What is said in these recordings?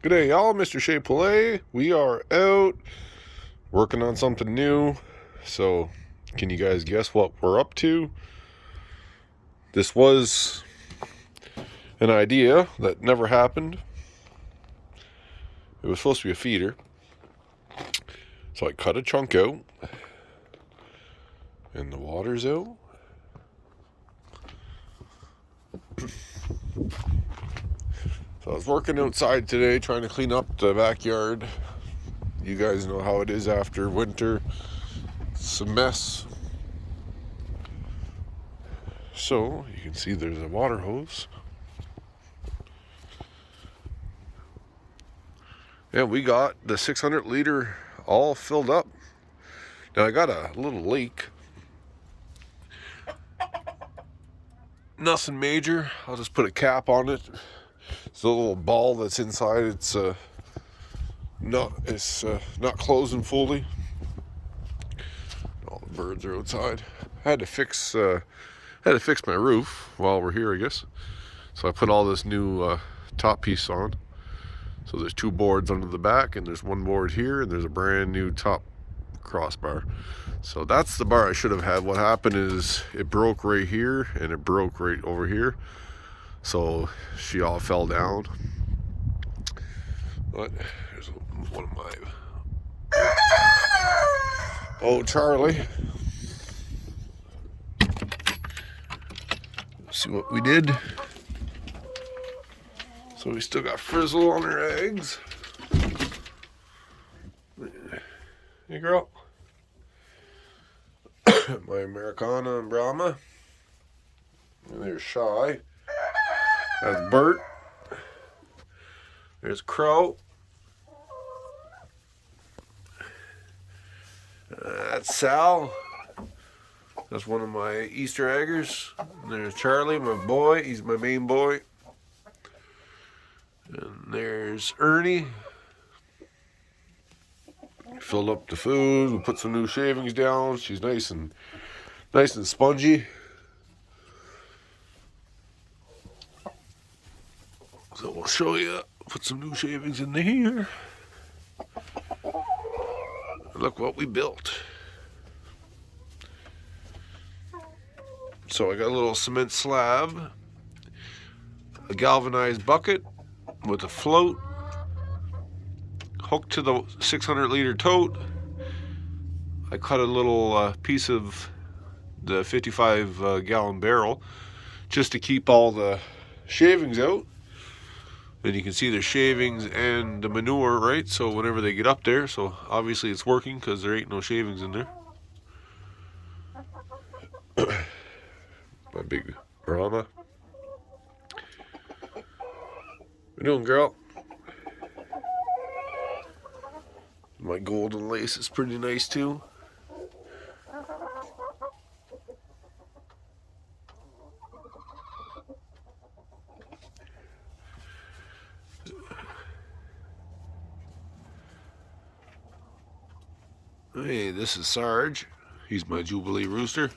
G'day, y'all. Mr. Shea Poulet. We are out working on something new. So, can you guys guess what we're up to? This was an idea that never happened. It was supposed to be a feeder. So, I cut a chunk out, and the water's out. So, I was working outside today trying to clean up the backyard. You guys know how it is after winter. It's a mess. So, you can see there's a water hose. And we got the 600 liter all filled up. Now I got a little leak. Nothing major. I'll just put a cap on it. It's a little ball that's inside. It's not closing fully. All the birds are outside. I had to fix my roof while we're here, I guess. So I put all this new top piece on. So there's two boards under the back, and there's one board here, and there's a brand new top crossbar. So that's the bar I should have had. What happened is it broke right here, and it broke right over here. So she all fell down. But here's one of my... Oh, Charlie. See what we did? So we still got frizzle on her eggs. Hey, girl. My Americana and Brahma. And there's Shy. That's Bert. There's Crow. That's Sal. That's one of my Easter eggers. And there's Charlie, my boy. He's my main boy. And there's Ernie. Filled up the food. We put some new shavings down. She's nice and spongy. So we'll show you. Put some new shavings in here. Look what we built. So I got a little cement slab, a galvanized bucket with a float, hooked to the 600 liter tote. I cut a little piece of the 55 gallon barrel just to keep all the shavings out. And you can see the shavings and the manure, right? So whenever they get up there, so obviously it's working because there ain't no shavings in there. My big Brahma. What you doing, girl? My golden lace is pretty nice too. Hey, this is Sarge. He's my Jubilee rooster.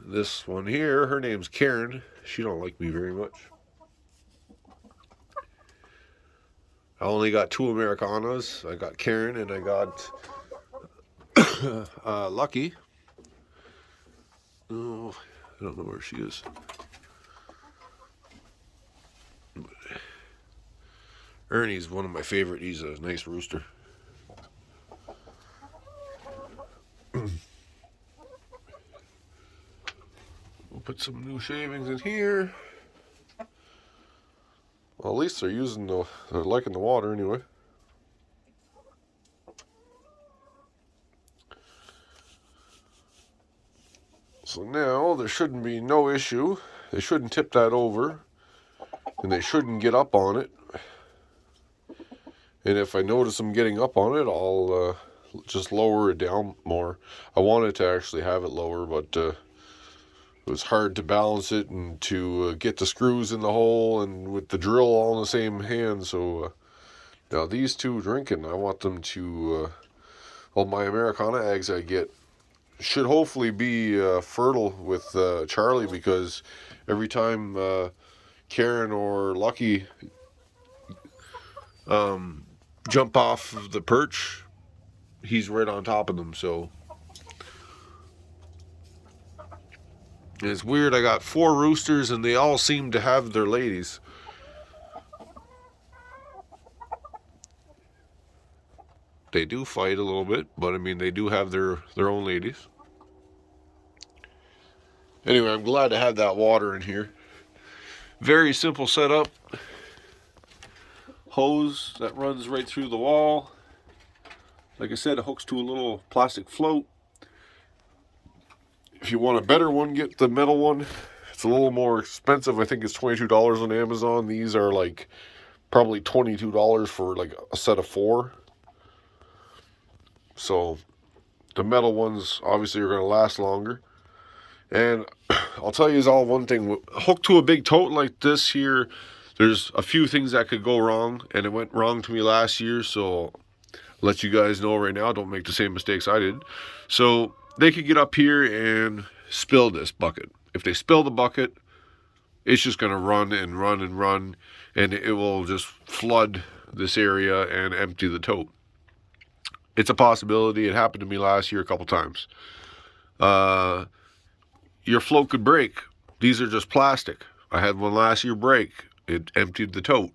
This one here, her name's Karen. She don't like me very much. I only got two Americanas. I got Karen and I got Lucky. Oh, I don't know where she is. Ernie's one of my favorite. He's a nice rooster. We'll put some new shavings in here. Well, at least they're liking the water anyway. So now there shouldn't be no issue. They shouldn't tip that over, and they shouldn't get up on it. And if I notice them getting up on it, I'll just lower it down more. I wanted to actually have it lower, but it was hard to balance it and to get the screws in the hole and with the drill all in the same hand. So now these two drinking, I want them to, well, my Americana eggs I get should hopefully be fertile with Charlie, because every time Karen or Lucky jump off of the perch, he's right on top of them. So it's weird. I got 4 roosters and they all seem to have their ladies. They do fight a little bit, but I mean, they do have their own ladies. Anyway, I'm glad to have that water in here. Very simple setup. Hose that runs right through the wall. Like I said, it hooks to a little plastic float. If you want a better one, get the metal one. It's a little more expensive. I think it's $22 on Amazon. These are like probably $22 for like a set of 4. So the metal ones obviously are going to last longer. And I'll tell you all one thing. Hooked to a big tote like this here, there's a few things that could go wrong. And it went wrong to me last year. So I'll let you guys know right now, don't make the same mistakes I did. So they could get up here and spill this bucket. If they spill the bucket, it's just going to run and run and run. And it will just flood this area and empty the tote. It's a possibility. It happened to me last year a couple times. Your float could break. These are just plastic. I had one last year break. It emptied the tote.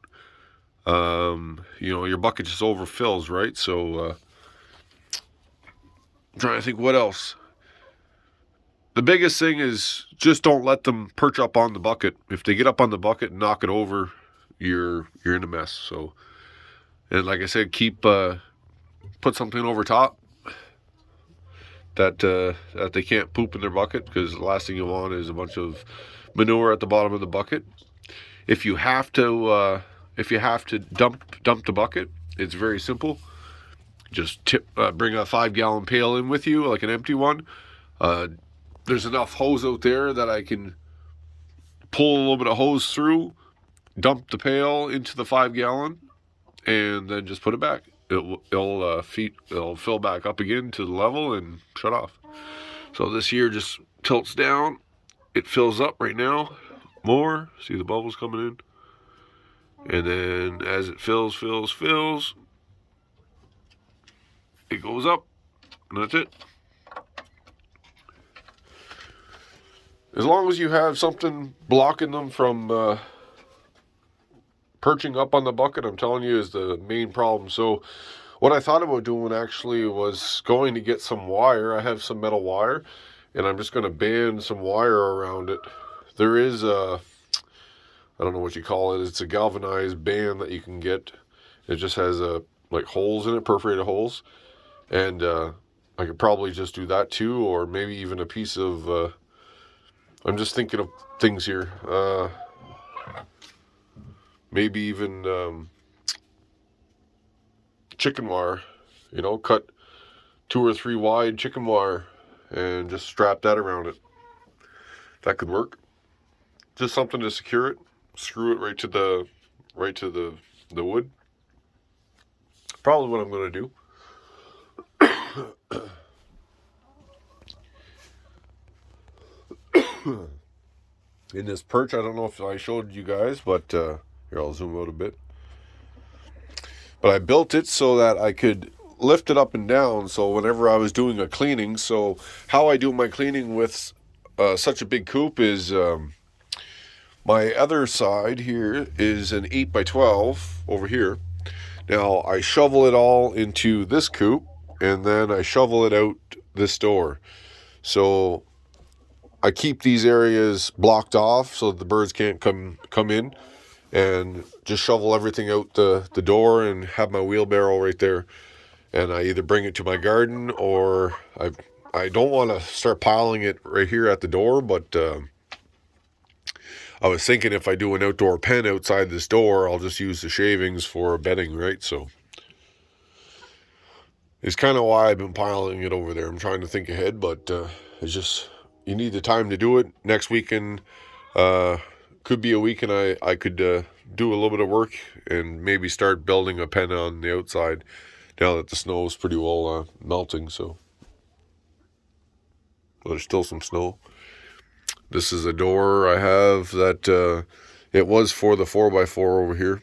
Your bucket just overfills, right? So, I'm trying to think what else. The biggest thing is just don't let them perch up on the bucket. If they get up on the bucket and knock it over, you're in a mess. So, and like I said, put something over top that they can't poop in their bucket, because the last thing you want is a bunch of manure at the bottom of the bucket. If you have to dump the bucket, it's very simple. Just bring a 5-gallon pail in with you, like an empty one. There's enough hose out there that I can pull a little bit of hose through, dump the pail into the 5-gallon, and then just put it back. It'll fill back up again to the level and shut off. So this here just tilts down. It fills up right now. More. See the bubbles coming in. And then as it fills, it goes up. And that's it. As long as you have something blocking them from perching up on the bucket, I'm telling you, is the main problem. So what I thought about doing actually was going to get some wire. I have some metal wire, and I'm just going to band some wire around it. There is I don't know what you call it. It's a galvanized band that you can get. It just has like holes in it, perforated holes. And I could probably just do that too, or maybe even a piece of, I'm just thinking of things here. Maybe even chicken wire, cut 2 or 3 wide chicken wire and just strap that around it. That could work. Just something to secure it. Screw it right to the wood. Probably what I'm going to do. In this perch, I don't know if I showed you guys, but here, I'll zoom out a bit. But I built it so that I could lift it up and down, so whenever I was doing a cleaning. So how I do my cleaning with such a big coop is my other side here is an 8x12 over here. Now I shovel it all into this coop, and then I shovel it out this door. So I keep these areas blocked off so that the birds can't come in, and just shovel everything out the door and have my wheelbarrow right there. And I either bring it to my garden, or I don't want to start piling it right here at the door, but I was thinking if I do an outdoor pen outside this door, I'll just use the shavings for bedding, right? So it's kind of why I've been piling it over there. I'm trying to think ahead, but it's just, you need the time to do it. Next weekend could be a week, and I could do a little bit of work and maybe start building a pen on the outside now that the snow is pretty well melting. So there's still some snow. This is a door I have that it was for the 4x4 over here.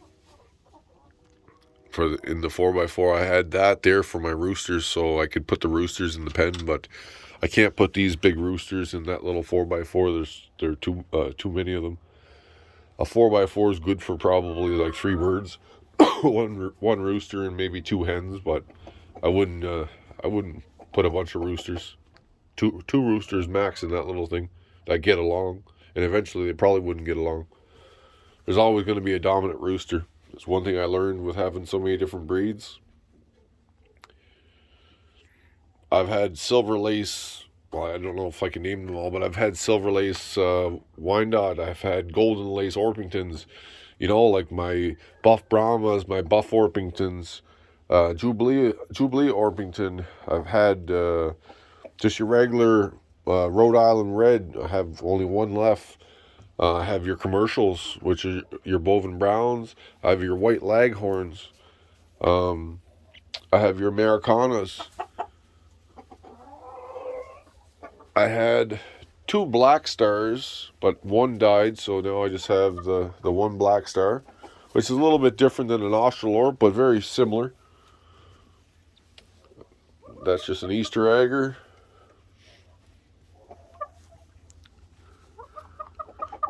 in the 4x4. I had that there for my roosters, so I could put the roosters in the pen, but I can't put these big roosters in that little 4x4. There are too many of them. A 4x4 is good for probably like 3 birds, one rooster and maybe 2 hens, but I wouldn't put a bunch of roosters. Two roosters max in that little thing that get along, and eventually they probably wouldn't get along. There's always going to be a dominant rooster. It's one thing I learned with having so many different breeds. I've had silver lace, well, I don't know if I can name them all, but I've had silver lace Wyandotte. I've had golden lace Orpingtons, like my buff Brahmas, my buff Orpingtons, Jubilee Orpington. I've had just your regular Rhode Island Red. I have only one left. I have your commercials, which are your Boven Browns. I have your white Leghorns. I have your Americanas. I had 2 black stars, but one died, so now I just have the one black star, which is a little bit different than an Australorp, but very similar. That's just an Easter egger.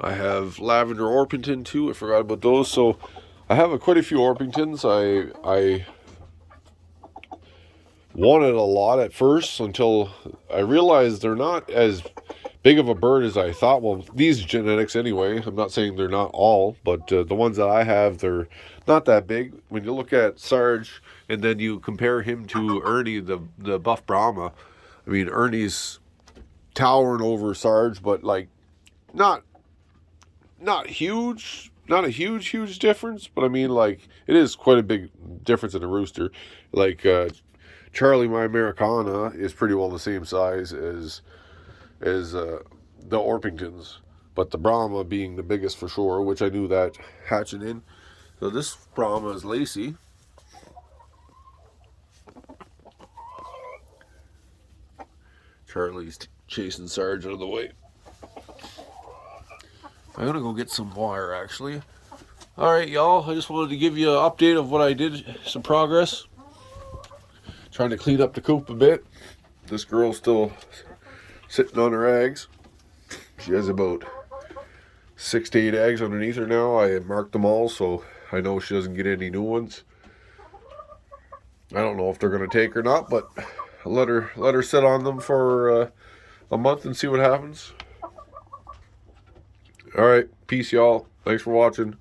I have Lavender Orpington too. I forgot about those. So I have quite a few Orpingtons. I wanted a lot at first until I realized they're not as big of a bird as I thought. Well, these genetics anyway. I'm not saying they're not all, but the ones that I have, they're not that big. When you look at Sarge and then you compare him to Ernie, the buff Brahma, I mean, Ernie's towering over Sarge, but like not huge, not a huge difference, but I mean, like, it is quite a big difference in a rooster. Like, Charlie, my Americana, is pretty well the same size as the Orpingtons, but the Brahma being the biggest for sure, which I knew that hatching in. So this Brahma is Lacey. Charlie's chasing Sarge out of the way. I'm going to go get some wire, actually. Alright, y'all. I just wanted to give you an update of what I did. Some progress. Trying to clean up the coop a bit. This girl's still sitting on her eggs. She has about 6 to 8 eggs underneath her now. I marked them all, so I know she doesn't get any new ones. I don't know if they're going to take or not, but I'll let her sit on them for a month and see what happens. Alright, peace y'all. Thanks for watching.